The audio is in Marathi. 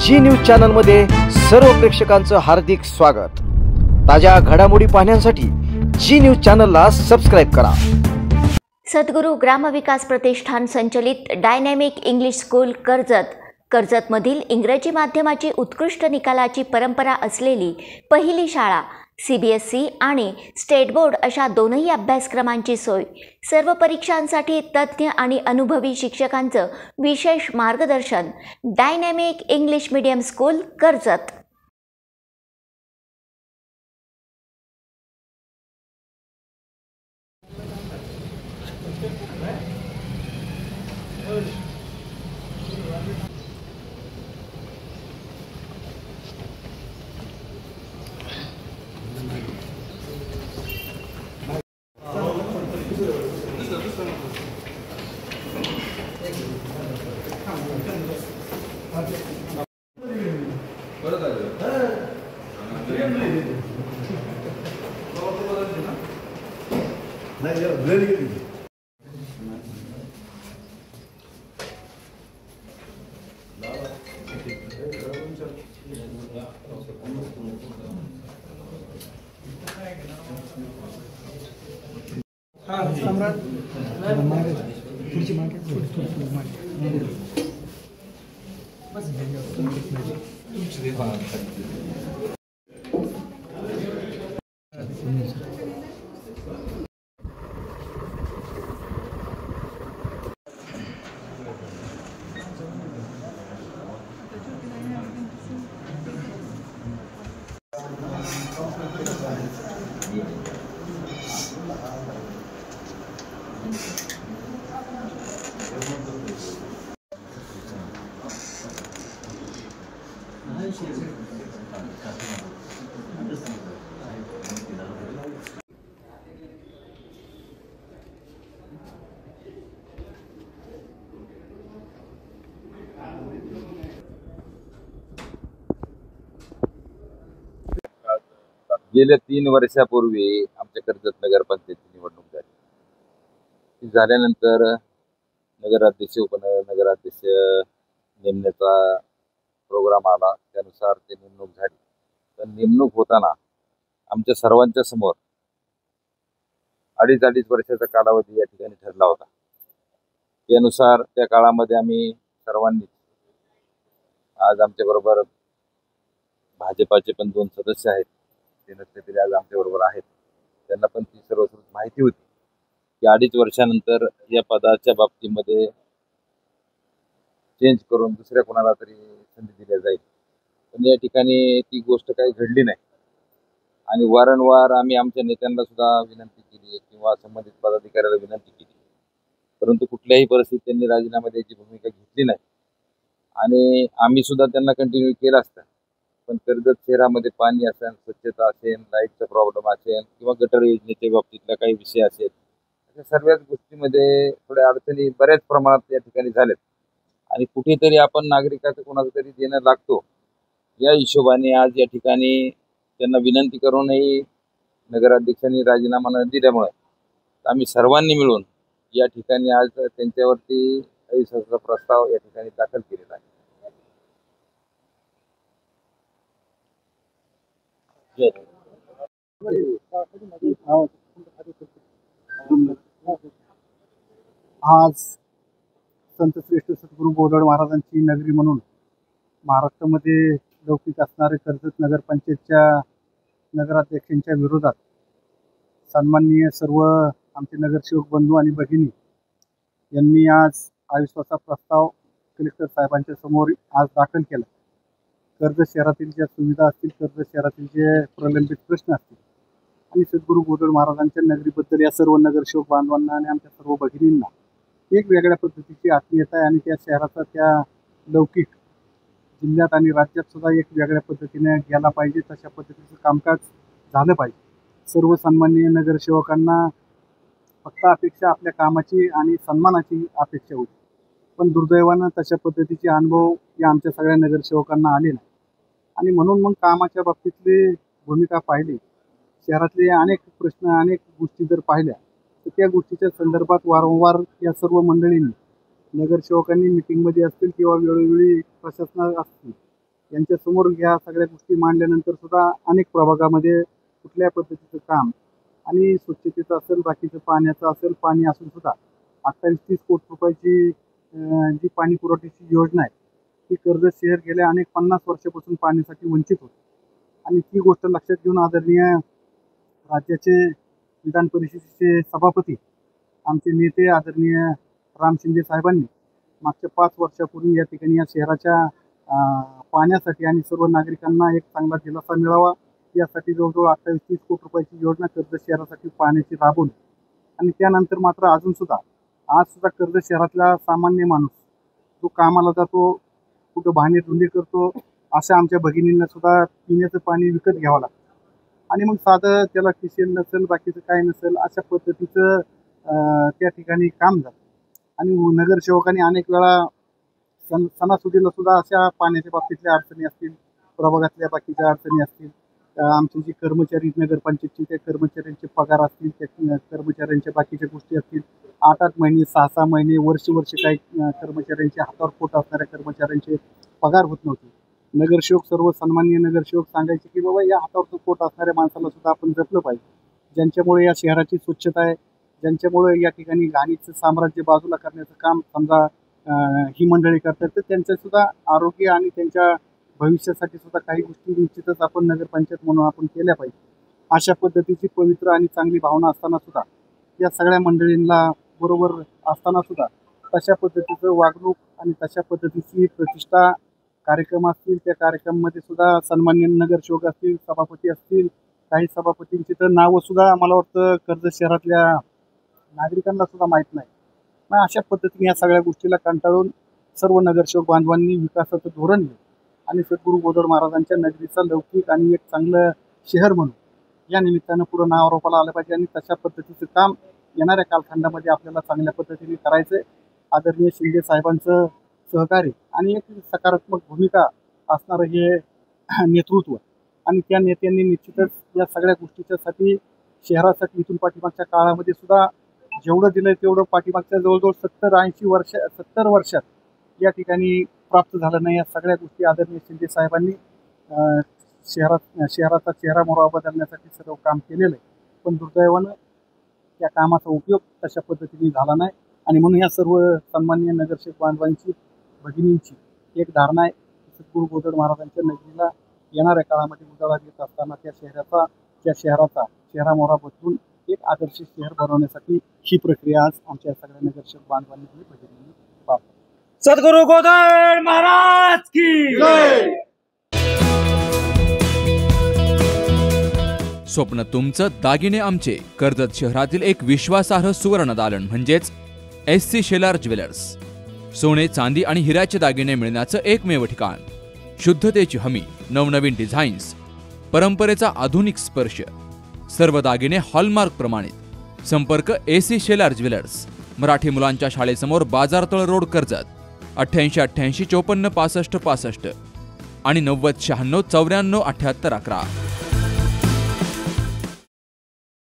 जी न्यूज चॅनल मध्ये सर्व प्रेक्षकांचं हार्दिक स्वागत। ताज्या घडामोडी पाहण्यासाठी जी न्यूज चॅनलला सबस्क्राइब करा। सद्गुरू ग्रामविकास प्रतिष्ठान संचलित डायनॅमिक इंग्लिश स्कूल कर्जतमधील इंग्रजी माध्यमाची उत्कृष्ट निकालाची परंपरा असलेली पहिली शाळा CBSE आणि स्टेट बोर्ड अशा दोनही अभ्यासक्रमांची सोय, सर्व परीक्षांसाठी तज्ज्ञ आणि अनुभवी शिक्षकांचं विशेष मार्गदर्शन। Dynamic English medium school Karjat. गेल्या 3 वर्षापूर्वी आमच्या कर्जत नगरपंचायतीची निवडणूक झाली। ती झाल्यानंतर नगराध्यक्ष उपनगराध्यक्ष नेमण्याचा प्रोग्राम आला, त्यानुसार ते नेमणूक झाली। तर नेमणूक होताना आमच्या सर्वांच्या समोर 2.5 वर्षाचा कालावधी या ठिकाणी ठरला होता। त्यानुसार त्या काळामध्ये आम्ही सर्वांनी, आज आमच्या बरोबर भाजपाचे पण 2 सदस्य आहेत, ते नसले तरी आज आमच्या बरोबर आहेत, त्यांना पण ती सर्व माहिती होती की 2.5 वर्षानंतर या पदाच्या बाबतीमध्ये चेंज करून दुसऱ्या कोणाला तरी संधी दिली जाईल। पण या ठिकाणी ती गोष्ट काही घडली नाही आणि वारंवार आम्ही आमच्या नेत्यांना सुद्धा विनंती केली किंवा संबंधित पदाधिकाऱ्याला विनंती केली, परंतु कुठल्याही परिस्थितीत त्यांनी राजीनामा द्यायची भूमिका घेतली नाही आणि आम्ही सुद्धा त्यांना कंटिन्यू केलं असतं। पण कर्जत शहरामध्ये पाणी असेल, स्वच्छता असेल, लाईटचा प्रॉब्लेम असेल किंवा गटर योजनेच्या बाबतीतला काही विषय असेल, अशा सर्वच गोष्टीमध्ये थोड्या अडचणी बऱ्याच प्रमाणात या ठिकाणी झाल्यात आणि कुठेतरी आपण नागरिकाचं कोणाचं तरी देणं लागतो, या हिशोबाने आज या ठिकाणी त्यांना विनंती करूनही नगराध्यक्षांनी राजीनामा न दिल्यामुळे आम्ही सर्वांनी मिळून या ठिकाणी आज त्यांच्यावरती अविश्वासाचा प्रस्ताव या ठिकाणी दाखल केलेला आहे। आज संत श्रेष्ठ सद्गुरू बोधड महाराजांची नगरी म्हणून महाराष्ट्रामध्ये लौकिक असणारे कर्जत नगरपंचायतच्या नगराध्यक्षांच्या विरोधात सन्माननीय सर्व आमचे नगरसेवक बंधू आणि भगिनी यांनी आज अविश्वासाचा प्रस्ताव कलेक्टर साहेबांच्या समोर आज दाखल केला। कर्जत शहरातील ज्या सुविधा असतील, कर्जत शहरातील जे प्रलंबित प्रश्न असतील आणि सद्गुरू बोधड महाराजांच्या नगरीबद्दल या सर्व नगरसेवक बांधवांना आणि आमच्या सर्व भगिनींना एक वेगळ्या पद्धतीची आत्मीयता आहे आणि त्या शहराचा, त्या लौकिक जिल्ह्यात आणि राज्यात सुद्धा एक वेगळ्या पद्धतीने गेला पाहिजे, तशा पद्धतीचं कामकाज झालं पाहिजे। सर्व सन्माननीय नगरसेवकांना फक्त अपेक्षा आपल्या कामाची आणि सन्मानाची अपेक्षा होती, पण दुर्दैवानं तशा पद्धतीचे अनुभव या आमच्या सगळ्या नगरसेवकांना आले नाही आणि म्हणून मग कामाच्या बाबतीतली भूमिका पाहिली, शहरातले अनेक प्रश्न, अनेक गोष्टी जर पाहिल्या तर त्या गोष्टीच्या संदर्भात वारंवार या सर्व मंडळींनी, नगरसेवकांनी मीटिंगमध्ये असतील किंवा वेळोवेळी प्रशासनात असतील यांच्यासमोर ह्या सगळ्या गोष्टी मांडल्यानंतर सुद्धा अनेक प्रभागामध्ये कुठल्या पद्धतीचं काम आणि स्वच्छतेचं असेल, बाकीचं पाण्याचं असेल, पाणी असून सुद्धा 28-30 कोटी रुपयाची जी पाणी पुरवठ्याची योजना आहे ती कर्जत शहर गेल्या अनेक 50 वर्षापासून पाण्यासाठी वंचित होते आणि ती गोष्ट लक्षात घेऊन आदरणीय राज्याचे विधान परिषदेचे सभापती आमचे नेते आदरणीय राम शिंदे साहेबांनी मागच्या 5 वर्षापूर्वी या ठिकाणी या शहराच्या पाण्यासाठी आणि सर्व नागरिकांना एक चांगला दिलासा मिळावा यासाठी जवळजवळ 28-30 कोटी रुपयाची योजना कर्जत शहरासाठी पाण्याची राबवली आणि त्यानंतर मात्र अजून सुद्धा आज सुद्धा कर्जत शहरातला सामान्य माणूस तो कामाला जातो, कुठं भांडे धुंडे करतो, अशा आमच्या भगिनींना सुद्धा पिण्याचं पाणी विकत घ्यावं लागतं आणि मग साधं त्याला किचन नसेल, बाकीचं काय नसेल, अशा पद्धतीचं त्या ठिकाणी काम झालं आणि नगरसेवकांनी अनेक वेळा सणासुदीला सुद्धा अशा पाण्याच्या बाबतीतल्या अडचणी असतील, प्रभागातल्या बाकीच्या अडचणी असतील, आमचे जे कर्मचारी नगरपंचायतचे त्या कर्मचाऱ्यांचे पगार असतील, त्या कर्मचाऱ्यांच्या बाकीच्या गोष्टी असतील, 8-8 महिने 6-6 महिने वर्ष काही कर्मचाऱ्यांच्या हातावर पोट असणाऱ्या कर्मचाऱ्यांचे पगार होत नव्हते. नगरसेवक सर्व सन्माननीय नगरसेवक सांगायचे की बाबा या हातावर पोट असणाऱ्या माणसाला सुद्धा आपण जपलं पाहिजे, ज्यांच्यामुळे या शहराची स्वच्छता आहे, ज्यांच्यामुळे या ठिकाणी घाणीचं साम्राज्य बाजूला करण्याचं काम समजा ही मंडळी करतात, तर त्यांचं सुद्धा आरोग्य आणि त्यांच्या भविष्यासाठी सुद्धा काही गोष्टी निश्चितच आपण नगरपंचायत म्हणून आपण केल्या पाहिजे. अशा पद्धतीची पवित्र आणि चांगली भावना असताना सुद्धा या सगळ्या मंडळींना बरोबर असताना सुद्धा तशा पद्धतीचं वागणूक आणि तशा पद्धतीची प्रतिष्ठा कार्यक्रम असतील, त्या कार्यक्रमामध्ये सुद्धा सन्माननीय नगरसेवक असतील, सभापती असतील, काही सभापतींची तर नावं सुद्धा मला वाटतं कर्जत शहरातल्या नागरिकांना सुद्धा माहीत नाही. मग अशा पद्धतीने या सगळ्या गोष्टीला कंटाळून सर्व नगरसेवक बांधवांनी विकासाचं धोरण घेतलं आणि सद्गुरू बोधड महाराजांच्या नगरीचा लौकिक आणि एक चांगलं शहर म्हणून या निमित्तानं पुढं नावारोपाला आलं पाहिजे आणि तशा पद्धतीचं काम येणाऱ्या कालखंडामध्ये आपल्याला चांगल्या पद्धतीने करायचं आहे. आदरणीय शिंदे साहेबांचं सहकार्य आणि एक सकारात्मक भूमिका असणारं हे नेतृत्व आणि त्या नेत्यांनी निश्चितच या सगळ्या गोष्टीच्यासाठी शहरासाठी इथून पाठीमागच्या काळामध्ये सुद्धा जेवढं दिलं तेवढं पाठीमागच्या जवळजवळ 70 वर्षात या ठिकाणी प्राप्त झालं नाही. या सगळ्या गोष्टी आदरणीय शिंदे साहेबांनी शहराचा चेहरा मोहरा बदलण्यासाठी सर्व काम केलेलं आहे, पण दुर्दैवानं त्या कामाचा उपयोग तशा पद्धतीने झाला नाही आणि म्हणून या सर्व सन्माननीय नगरसेवक बांधवांची भगिनींची एक धारणा आहे सद्गुरू बोधड महाराजांच्या नगरीला येणाऱ्या काळामध्ये उजाळा देत असताना त्या शहराचा चेहरा मोहरा बदलून एक आदर्श शहर बनवण्यासाठी ही प्रक्रिया आज आमच्या सगळ्या नगरसेवक बांधवांनी भगिनींनी पाहतो. सद्गुरू बोधड महाराज की जय. स्वप्न तुमचं दागिने आमचे. कर्जत शहरातील एक विश्वासार्ह सुवर्ण दालन म्हणजेच SC शेलार ज्वेलर्स. सोने, चांदी आणि हिऱ्याचे दागिने मिळण्याचं एकमेव ठिकाण. शुद्धतेची हमी, नवनवीन डिझाईन्स, परंपरेचा आधुनिक स्पर्श, सर्व दागिने हॉलमार्क प्रमाणित. संपर्क SC शेलार ज्वेलर्स, मराठी मुलांच्या शाळेसमोर, बाजारतळ रोड, कर्जत. 88 88 54 65 65 आणि 90 96 94 78 11.